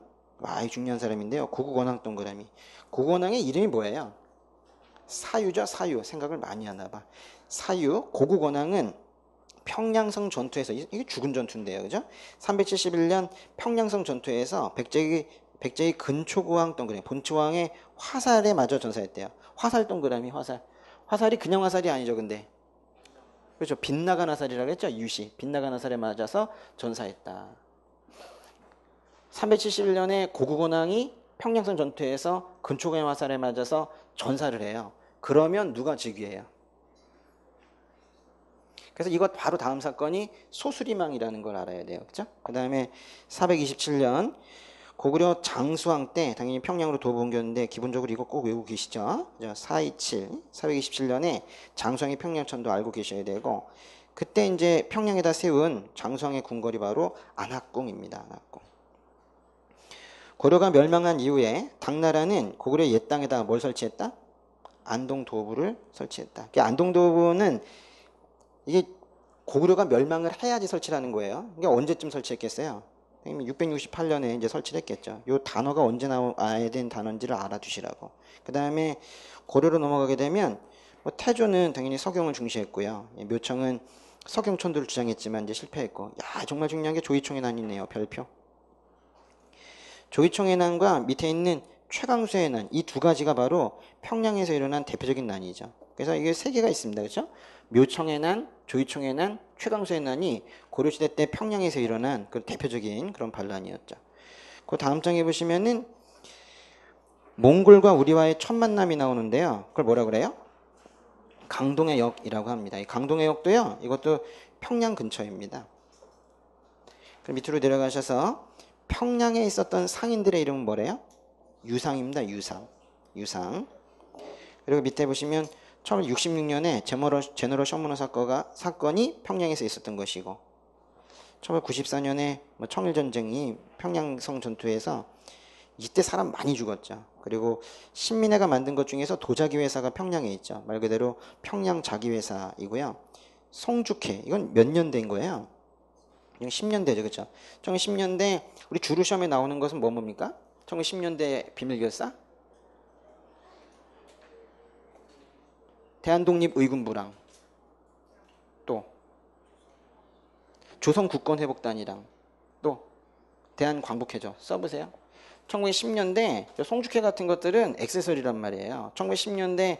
A: 이 중요한 사람인데요. 고국원왕 동그라미. 고국원왕의 이름이 뭐예요? 사유죠. 사유. 생각을 많이 하나 봐. 사유. 고국원왕은 평양성 전투에서, 이게 죽은 전투인데요. 그죠? 371년 평양성 전투에서 백제의 근초고왕 동그라미, 본초왕의 화살에 맞아 전사했대요. 화살 동그라미, 화살. 화살이 그냥 화살이 아니죠, 근데. 그렇죠. 빗나간 화살이라고 했죠. 유시. 빗나간 화살에 맞아서 전사했다. 371년에 고국원왕이 평양성 전투에서 근초고왕 화살에 맞아서 전사를 해요. 그러면 누가 즉위해요? 그래서 이것 바로 다음 사건이 소수리망이라는 걸 알아야 돼요. 그죠? 그 다음에 427년 고구려 장수왕 때 당연히 평양으로 도보 옮겼는데 기본적으로 이거 꼭 외우고 계시죠? 427년에 장수왕이 평양천도 알고 계셔야 되고 그때 이제 평양에다 세운 장수왕의 궁궐이 바로 안학궁입니다. 안학궁. 고려가 멸망한 이후에 당나라는 고구려 옛 땅에다가 뭘 설치했다? 안동도부를 설치했다. 안동도부는 이게 고구려가 멸망을 해야지 설치라는 거예요. 이게 언제쯤 설치했겠어요? 668년에 이제 설치를 했겠죠. 이 단어가 언제 나와야 되는 단어인지를 알아두시라고. 그 다음에 고려로 넘어가게 되면 태조는 당연히 서경을 중시했고요. 묘청은 서경천도를 주장했지만 이제 실패했고. 정말 중요한 게 조이총의 난이네요. 별표. 조이총의 난과 밑에 있는 최강수의 난, 이 두 가지가 바로 평양에서 일어난 대표적인 난이죠. 그래서 이게 세 개가 있습니다. 그렇죠? 묘청의 난, 조이총의 난, 최강수의 난이 고려시대 때 평양에서 일어난 그 대표적인 그런 반란이었죠. 그 다음 장에 보시면은 몽골과 우리와의 첫 만남이 나오는데요. 그걸 뭐라 그래요? 강동의 역이라고 합니다. 이 강동의 역도요. 이것도 평양 근처입니다. 그럼 밑으로 내려가셔서 평양에 있었던 상인들의 이름은 뭐래요? 유상입니다. 유상. 그리고 밑에 보시면 1966년에 제너럴 셔머너 사건이 평양에서 있었던 것이고 1994년에 청일전쟁이 평양성 전투에서 이때 사람 많이 죽었죠. 그리고 신민회가 만든 것 중에서 도자기 회사가 평양에 있죠. 말 그대로 평양 자기회사이고요. 송죽회 이건 몇 년대인 거예요? 이건 10년대죠. 그렇죠? 1910년대 우리 주루 시험에 나오는 것은 뭡니까? 1910년대 비밀결사? 대한독립의군부랑 또 조선국권회복단이랑 또 대한광복회죠. 써보세요. 1910년대 송죽회 같은 것들은 액세서리란 말이에요. 1910년대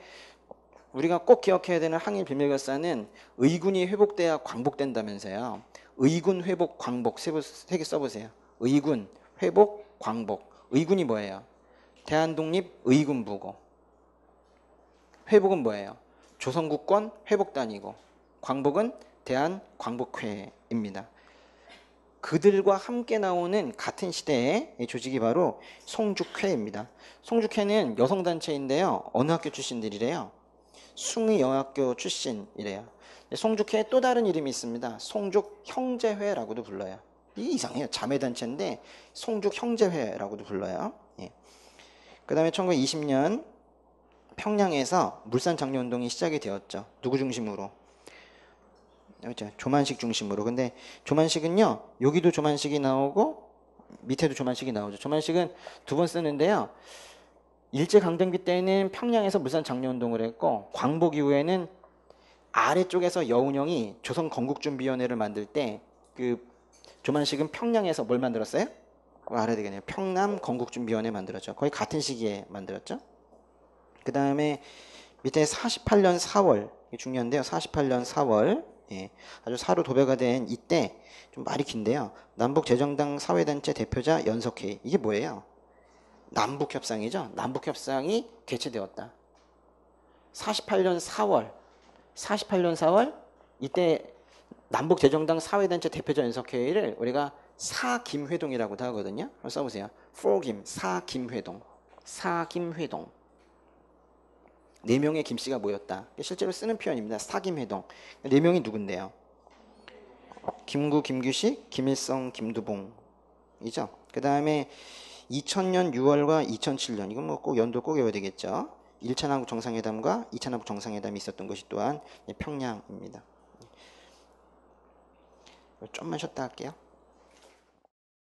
A: 우리가 꼭 기억해야 되는 항일 비밀결사는 의군이 회복돼야 광복된다면서요. 의군, 회복, 광복 세 개 써보세요. 의군, 회복, 광복. 의군이 뭐예요? 대한독립의군부고 회복은 뭐예요? 조선국권 회복단이고 광복은 대한광복회입니다. 그들과 함께 나오는 같은 시대의 조직이 바로 송죽회입니다. 송죽회는 여성단체인데요. 어느 학교 출신들이래요? 숭의여학교 출신이래요. 송죽회에 또 다른 이름이 있습니다. 송죽형제회라고도 불러요. 이게 이상해요. 자매단체인데 송죽형제회라고도 불러요. 그 다음에 1920년 평양에서 물산 장려 운동이 시작이 되었죠. 누구 중심으로? 그렇죠. 조만식 중심으로. 근데 조만식은요, 여기도 조만식이 나오고 밑에도 조만식이 나오죠. 조만식은 두 번 쓰는데요. 일제강점기 때는 평양에서 물산 장려 운동을 했고, 광복 이후에는 아래쪽에서 여운형이 조선 건국준비위원회를 만들 때 그 조만식은 평양에서 뭘 만들었어요? 그거 알아야 되겠네요. 평남 건국준비위원회 만들었죠. 거의 같은 시기에 만들었죠. 그 다음에 밑에 48년 4월, 이게 중요한데요. 48년 4월, 예, 아주 사로 도배가 된 이때 좀 말이 긴데요. 남북재정당 사회단체 대표자 연석회의. 이게 뭐예요? 남북협상이죠. 남북협상이 개최되었다. 48년 4월 이때 남북재정당 사회단체 대표자 연석회의를 우리가 사김회동이라고도 하거든요. 한번 써보세요. 포김, 사김회동. 네 명의 김씨가 모였다. 실제로 쓰는 표현입니다. 사김회동. 네 명이 누군데요? 김구, 김규식, 김일성, 김두봉이죠. 그 다음에 2000년 6월과 2007년, 이건 뭐 꼭 연도 꼭 외워야 되겠죠. 1차 남북 정상회담과 2차 남북 정상회담이 있었던 것이 또한 평양입니다. 좀만 쉬었다 할게요.